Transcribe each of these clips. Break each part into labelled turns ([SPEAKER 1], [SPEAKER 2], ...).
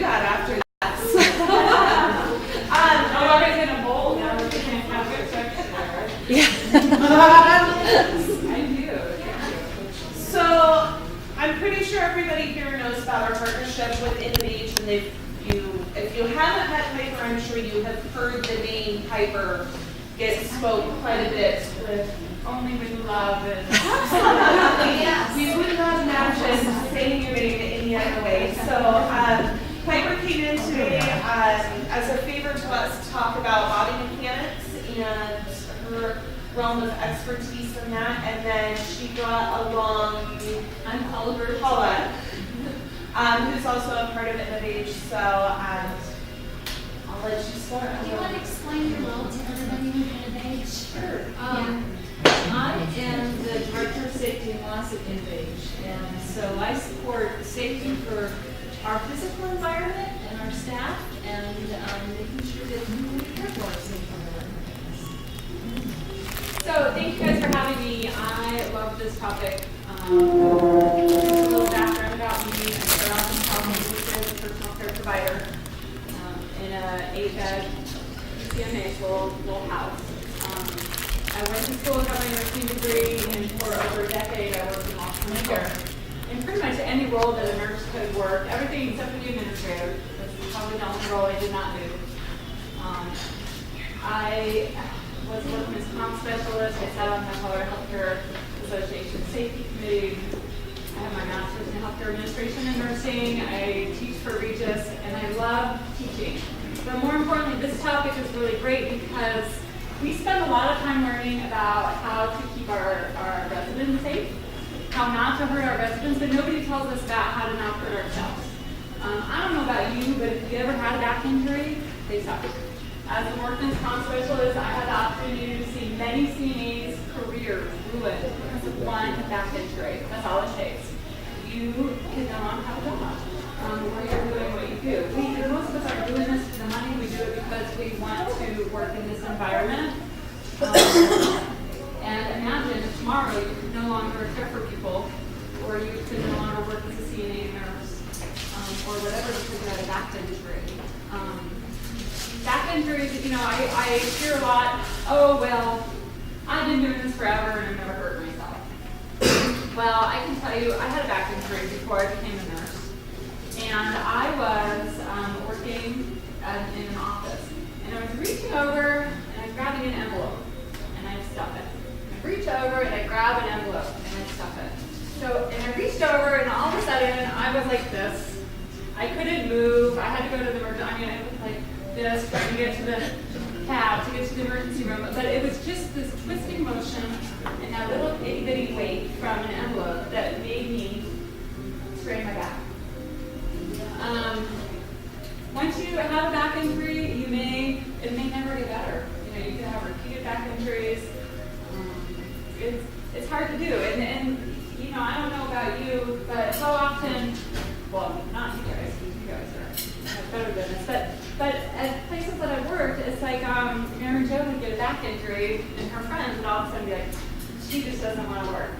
[SPEAKER 1] that after that.
[SPEAKER 2] Everybody's in a bowl now. We can't have good section there, right?
[SPEAKER 1] Yeah.
[SPEAKER 2] I do.
[SPEAKER 1] So I'm pretty sure everybody here knows about our partnership with Innovage, and if you haven't met Piper, I'm sure you have heard the name Piper get spoke quite a bit with
[SPEAKER 2] Only with love and
[SPEAKER 1] absolutely. Yes. We would not imagine saying your name any other way. So Piper came in today as a favor to us to talk about body mechanics and her realm of expertise in that, and then she brought along Paula, who's also a part of Innovage. So I'll let you start.
[SPEAKER 3] Do you want to explain your role to everybody in Innovage?
[SPEAKER 1] Sure.
[SPEAKER 4] I am the Director of Safety and Loss at Innovage, and so I support safety for our physical environment and our staff, and making sure that we care for our safe environment.
[SPEAKER 2] So thank you guys for having me. I love this topic. Just a little background about me. I started off in California as a personal care provider in a 8-bed CMA little house. I went to school and got my nursing degree, and for over a decade I worked in long-term care. In pretty much any role that a nurse could work, everything except for the administrator. That's probably the only role I did not do. I was a workman's comp specialist. I sat on the Colorado Healthcare Association Safety Committee. I have my master's in healthcare administration and nursing. I teach for Regis, and I love teaching. But more importantly, this topic is really great because we spend a lot of time learning about how to keep our residents safe, how not to hurt our residents, but nobody tells us about how to not hurt ourselves. I don't know about you, but if you ever had a back injury, they suffer. As a workman's comp specialist, I had the opportunity to see many CNAs' careers ruined because of one back injury. That's all it takes. You can no longer have a job where you're doing what you do. Most of us aren't doing this for the money. We do it because we want to work in this environment. And imagine if tomorrow you could no longer care for people, or you could no longer work as a CNA nurse, or whatever because you had a back injury. Back injuries, I hear a lot, oh, well, I've been doing this forever and I've never hurt myself. Well, I can tell you, I had a back injury before I became a nurse. And I was working in an office. And I was reaching over and I was grabbing an envelope. And I'd stuff it. I reach over and I grab an envelope and I'd stuff it. And I reached over and all of a sudden I was like this. I couldn't move. I had to go to the emergency. I was like this, trying to get to the cab, to get to the emergency room. But it was just this twisting motion and that little itty bitty weight from an envelope that made me sprain my back. Once you have a back injury, it may never get better. You can have repeated back injuries. It's hard to do. And I don't know about you, but how often, well, not you guys, because you guys are better than this, but at places that I've worked, it's like Mary Jo would get a back injury, and her friends would all of a sudden be like, she just doesn't want to work.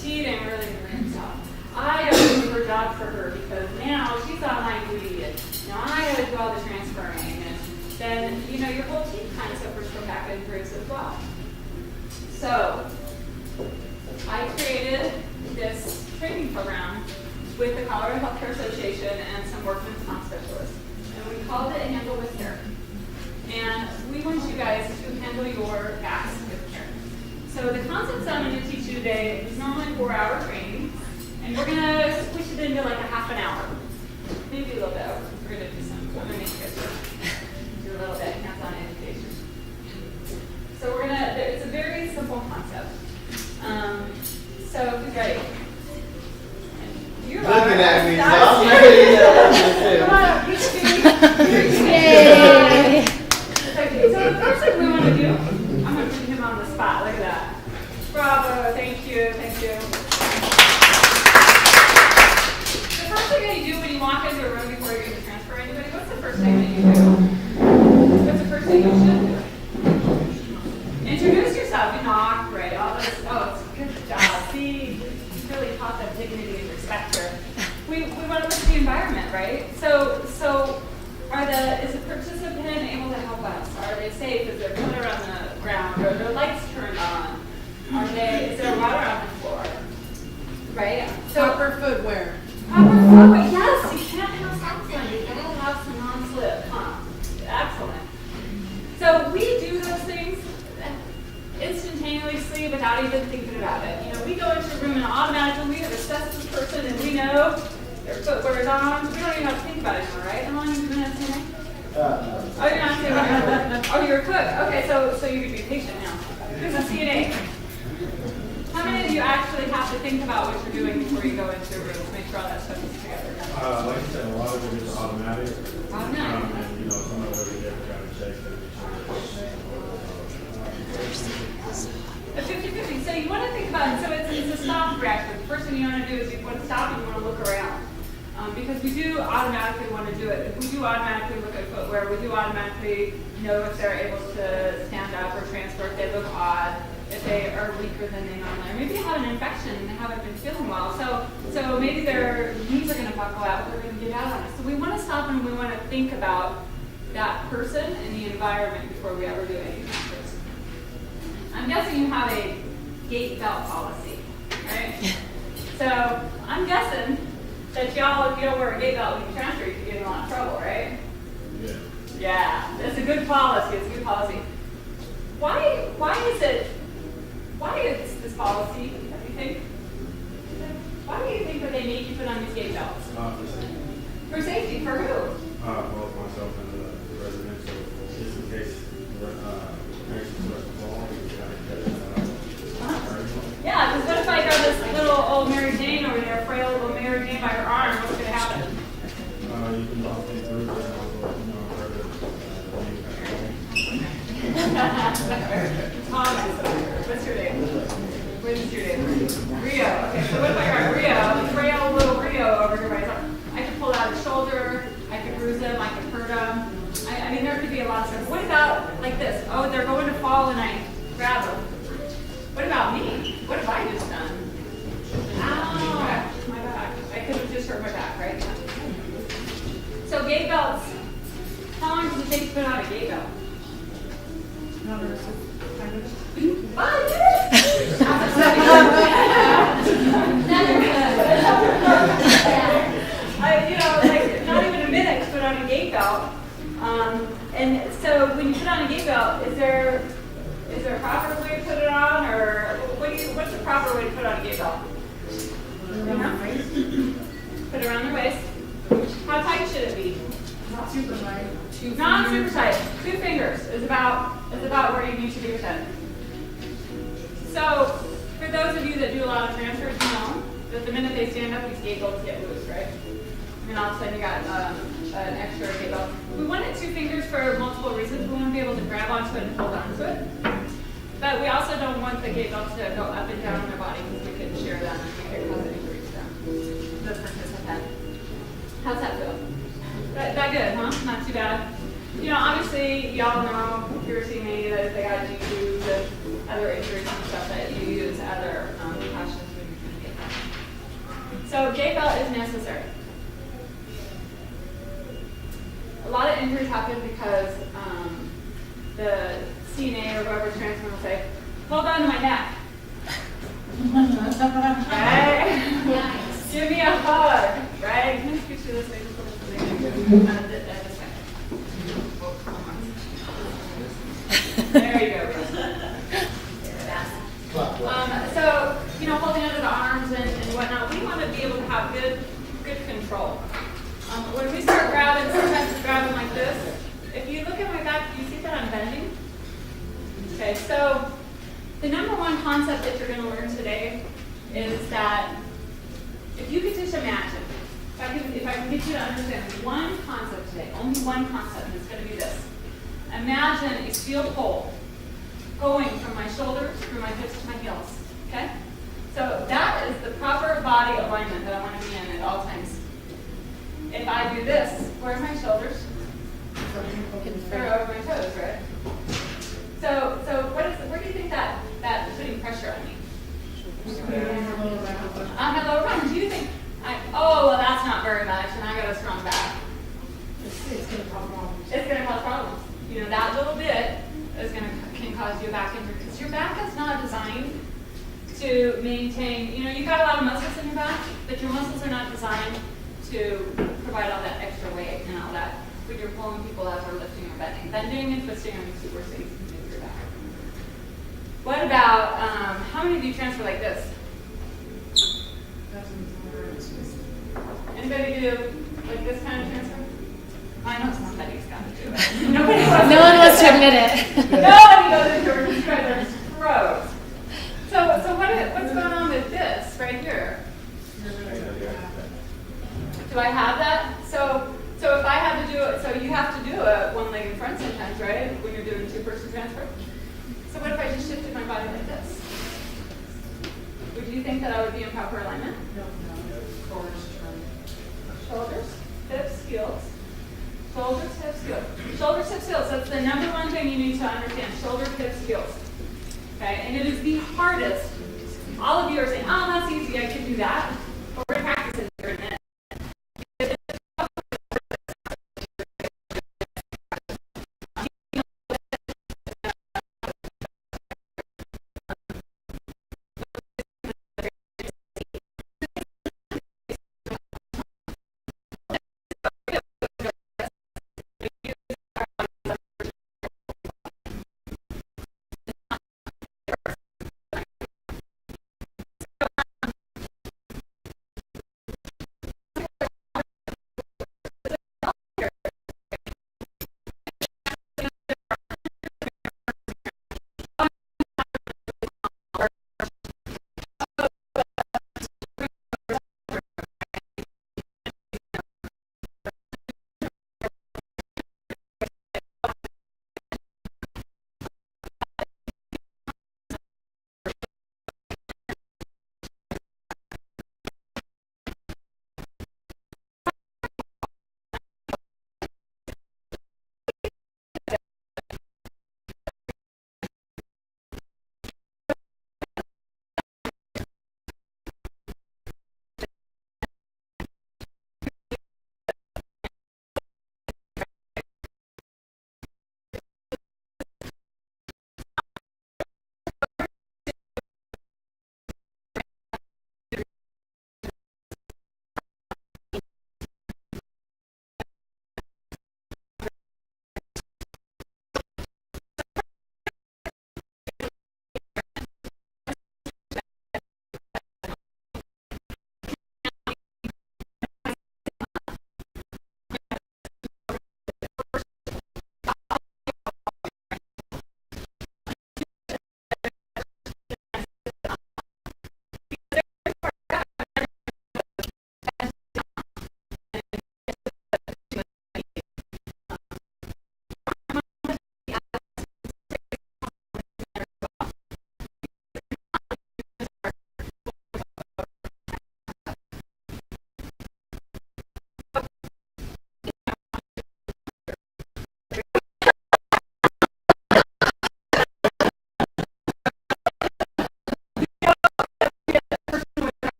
[SPEAKER 2] She didn't really do herself. I don't do her job for her because now she's on line duty, and I got to do all the transferring, and then your whole team kind of suffers from back injuries as well. So I created this training program with the Colorado Healthcare Association and some workman's comp specialists, and we called it Handle with Care. And we want you guys to handle your backs with care. So the concepts I'm going to teach you today is normally a 4-hour training. And we're going to switch it into like a half an hour. Maybe a little bit over. We're going to do some. I'm going to make you guys do a little bit hands-on education. So it's a very simple concept. So who's ready? You are.
[SPEAKER 5] Looking at me, so I'm ready.
[SPEAKER 2] Come on up, you two.
[SPEAKER 3] Yay!
[SPEAKER 2] Okay, so the first thing we want to do, I'm going to put him on the spot. Look at that. Bravo, thank you. The first thing that you do when you walk into a room before you're going to transfer anybody, what's the first thing without even thinking about it. You know, we go into a room and automatically we have assessed this person and we know their footwear is on. We don't even have to think about it anymore, right? How long have you been at CNA?
[SPEAKER 5] No.
[SPEAKER 2] Oh, you're not CNA. Oh, you're a cook. Okay, so you can be patient now. Who's a CNA? How many of you actually have to think about what you're doing before you go into a room to make sure all that stuff is together?
[SPEAKER 6] Like I said, a lot of it is automatic.
[SPEAKER 2] Automatic.
[SPEAKER 6] And, you know, some of it we get kind of checks to make sure
[SPEAKER 2] A 50-50. So you want to think about it. So it's a stop reaction. The first thing you want to do is you want to stop and you want to look around. Because we do automatically want to do it. If we do automatically look at footwear, we do automatically know if they're able to stand up or transfer, if they look odd, if they are weaker than they normally are. Maybe they have an infection and they haven't been feeling well. So maybe their knees are going to buckle out, they're going to get out on us. So we want to stop and we want to think about that person and the environment before we ever do anything like this. I'm guessing you have a gait belt policy, right? So I'm guessing that y'all, if you don't wear a gait belt when you transfer, you can get in a lot of trouble, right?
[SPEAKER 6] Yeah.
[SPEAKER 2] Yeah, it's a good policy. It's a good policy. Why is this policy, what do you think? Why do you think that they make you put on these gait belts?
[SPEAKER 6] For safety.
[SPEAKER 2] For safety, for who?
[SPEAKER 6] Both myself and the residents, so just in case patients were to fall, we can kind of get it out.
[SPEAKER 2] Yeah, because what if I grab this little old Mary Jane over there, frail little Mary Jane by her arm, what's going to happen?
[SPEAKER 6] You can walk me through and also, you know, further
[SPEAKER 2] What's your name? What is your name? Rio. Okay, so what if I got Rio, frail little Rio over here by his arm? I could pull out his shoulder, I could bruise him, I could hurt him. I mean, there could be a lot of stuff. What about like this? Oh, they're going to fall and I grab them. What about me? What have I just done? Ow, my back. I could have just hurt my back, right? So gait belts, how long does it take to put on a gait belt? 5 minutes? You know, like not even a minute to put on a gait belt. And so when you put on a gait belt, is there a proper way to put it on, or what's the proper way to put on a gait belt? Put it around your waist. How tight should it be?
[SPEAKER 3] Not super tight.
[SPEAKER 2] Not super tight. 2 fingers is about where you need to be your head. So for those of you that do a lot of transfers, you know that the minute they stand up, these gait belts get loose, right? And all of a sudden you got an extra gait belt. We wanted 2 fingers for multiple reasons. We want to be able to grab onto it and hold onto it. But we also don't want the gait belts to go up and down on their body because we could shear them and we could cause injuries to them, the participant. How's that feel? That good, huh? Not too bad. You know, obviously, y'all know, if you're seeing me, that they got G-tubes and other injuries and stuff that you use other precautions when you're trying to get that. So gait belt is necessary. A lot of injuries happen because the CNA or whoever's transferring will say, hold on to my neck. Right?
[SPEAKER 3] Nice.
[SPEAKER 2] Give me a hug, right? Can I speak to this thing? There you go. So, you know, holding under the arms and whatnot, we want to be able to have good control. When we start grabbing, sometimes we're grabbing like this. If you look at my back, do you see that I'm bending? Okay, so the number one concept that you're going to learn today is that if you could just imagine, if I can get you to understand one concept today, only one concept, and it's going to be this. Imagine a steel pole going from my shoulders through my hips to my heels, okay? So that is the proper body alignment that I want to be in at all times. If I do this, where are my shoulders? They're over my toes, right? So where do you think that's putting pressure on me? On my lower back. Do you think, oh, well, that's not very much, and I got a strong back.
[SPEAKER 3] It's going to cause problems.
[SPEAKER 2] It's going to cause problems. You know, that little bit can cause you a back injury, because your back is not designed to maintain, you know, you've got a lot of muscles in your back, but your muscles are not designed to provide all that extra weight and all that when you're pulling people up or lifting or bending. Bending and twisting are super safe to your back. What about, how many of you transfer like this? Anybody do like this kind of transfer? I know somebody's got to do it. Nobody wants
[SPEAKER 7] No one wants to admit it.
[SPEAKER 2] Nobody goes into a transcriber's throat. So what's going on with this right here? Do I have that? So if I had to do it, so you have to do it one leg in front sometimes, right? When you're doing two-person transfer. So what if I just shifted my body like this? Would you think that I would be in proper alignment? Shoulders, hips, heels. Shoulders, hips, heels. Shoulders, hips, heels. That's the number one thing you need to understand. Shoulders, hips, heels. Okay, and it is the hardest. All of you are saying, oh, that's easy, I can do that. But we're going to practice it here in a minute.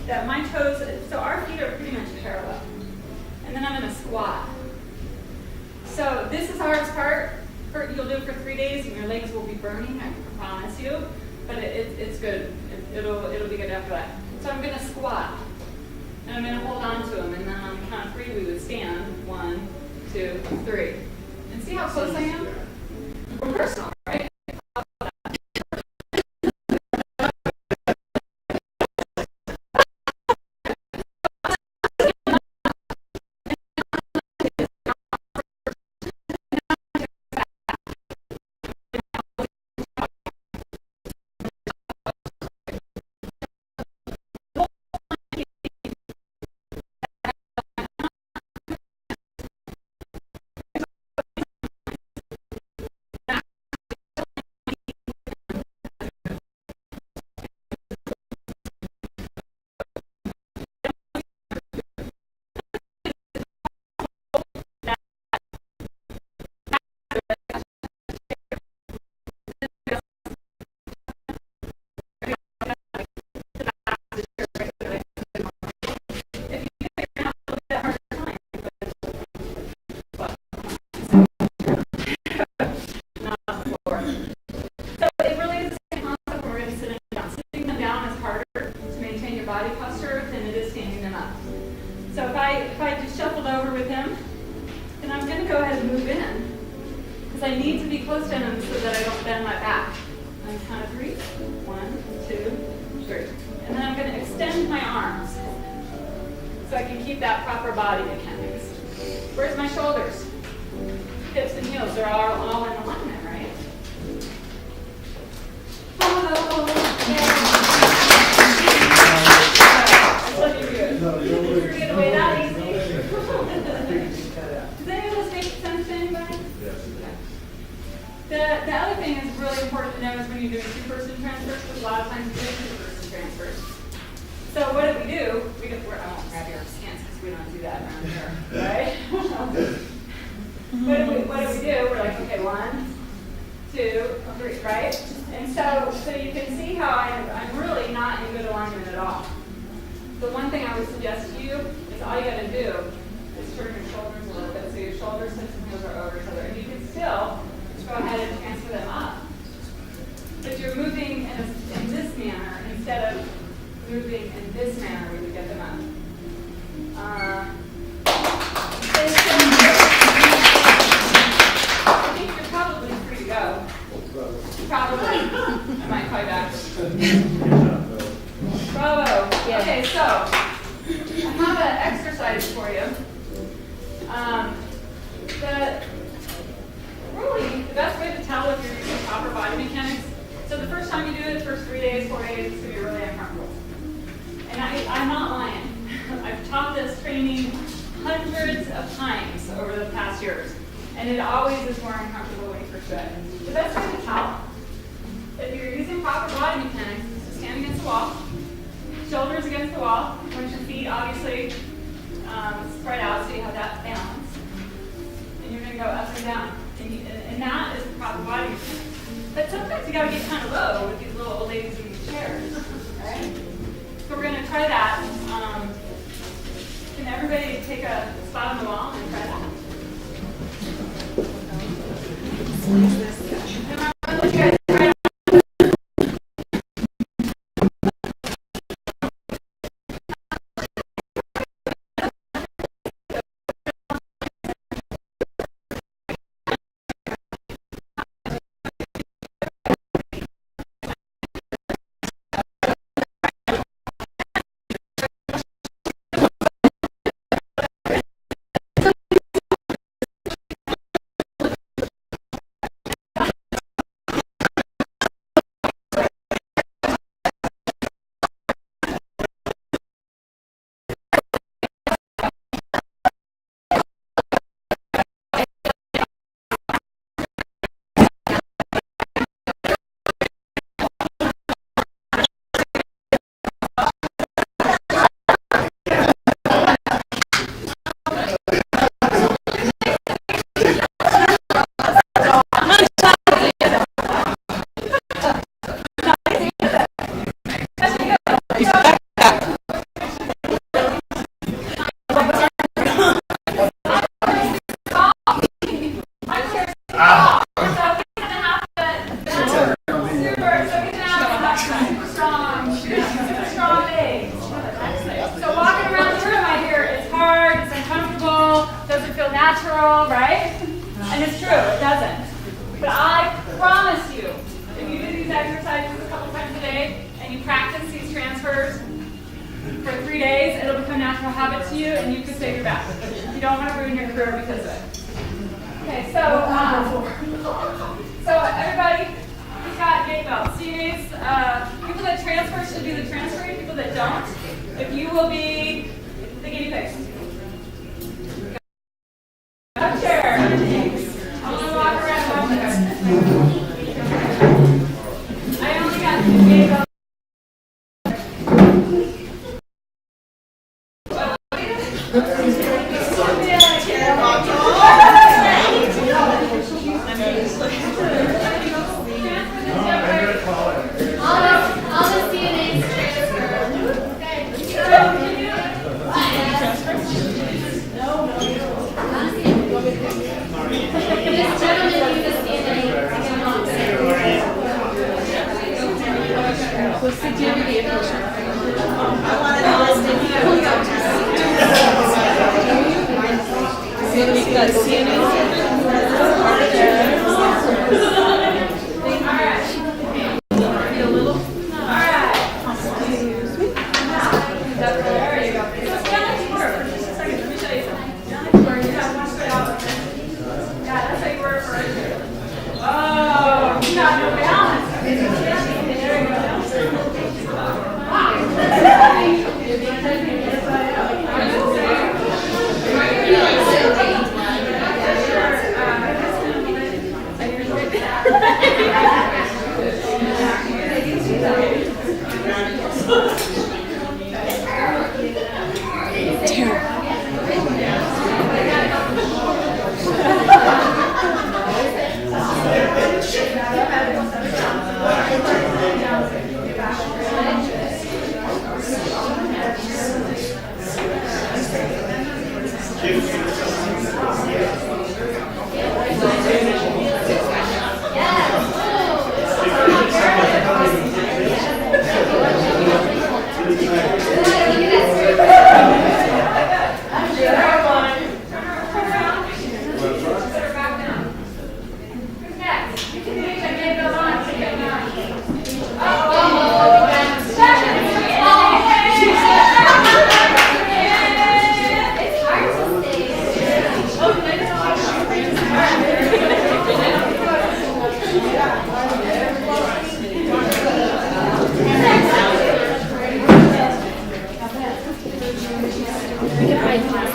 [SPEAKER 2] That my toes, so our feet are pretty much parallel. And then I'm going to squat. So this is the hardest part. You'll do it for 3 days and your legs will be burning, I promise you. But it's good. It'll be good after that. So I'm going to squat. And I'm going to hold on to them. And then on the count of 3, we would stand. 1, 2, 3. And see how close I am? We're personal, right? move in. Because I need to be close to him so that I don't bend my back. On the count of 3. 1, 2, 3. And then I'm going to extend my arms so I can keep that proper body mechanics. Where's my shoulders? Hips and heels, they're all in alignment, right? Oh, I love you good. Did you get away that easy? Does any of this make sense to anybody?
[SPEAKER 6] Yes.
[SPEAKER 2] The other thing that's really important to know is when you're doing two-person transfers, because a lot of times you do two-person transfers. So what do? I won't grab your hands because we don't do that around here, right? What do we do? We're like, okay, 1, 2, 3, right? And so you can see how I'm really not in good alignment at all. The one thing I would suggest to you is all you got to do is turn your shoulders a little bit so your shoulders, hips, and heels are over each other. And you can still go ahead and transfer them up. But you're moving in this manner instead of moving in this manner when you get them up. I think you're probably free to go. Probably. I might call you back. Bravo. Okay, so I have an exercise for you. Really, the best way to tell if you're using proper body mechanics, so the first time you do it, the first 3 days, 4 days, it's going to be really uncomfortable. And I'm not lying. I've taught this training hundreds of times over the past years, and it always is more uncomfortable when you first do it. The best way to tell if you're using proper body mechanics is to stand against the wall, shoulders against the wall, point your feet obviously spread out so you have that balance, and you're going to go up and down. And that is the proper body mechanics. But sometimes you got to get kind of low with these little old ladies in these chairs, right? So we're going to try that. Can everybody take a spot on the wall and try that? natural, right? And it's true, it doesn't. But I promise you, if you do these exercises a couple times a day and you practice these transfers for 3 days, it'll become a natural habit to you and you can save your back. You don't want to ruin your career because of it. Okay, so everybody, we've got gate belts. CNAs, people that transfer should do the transferring, people that don't, if you will be the guinea pigs. Up chair. I'm going to walk around one there. I only got 2 gate belts.
[SPEAKER 3] CNA.
[SPEAKER 2] Right.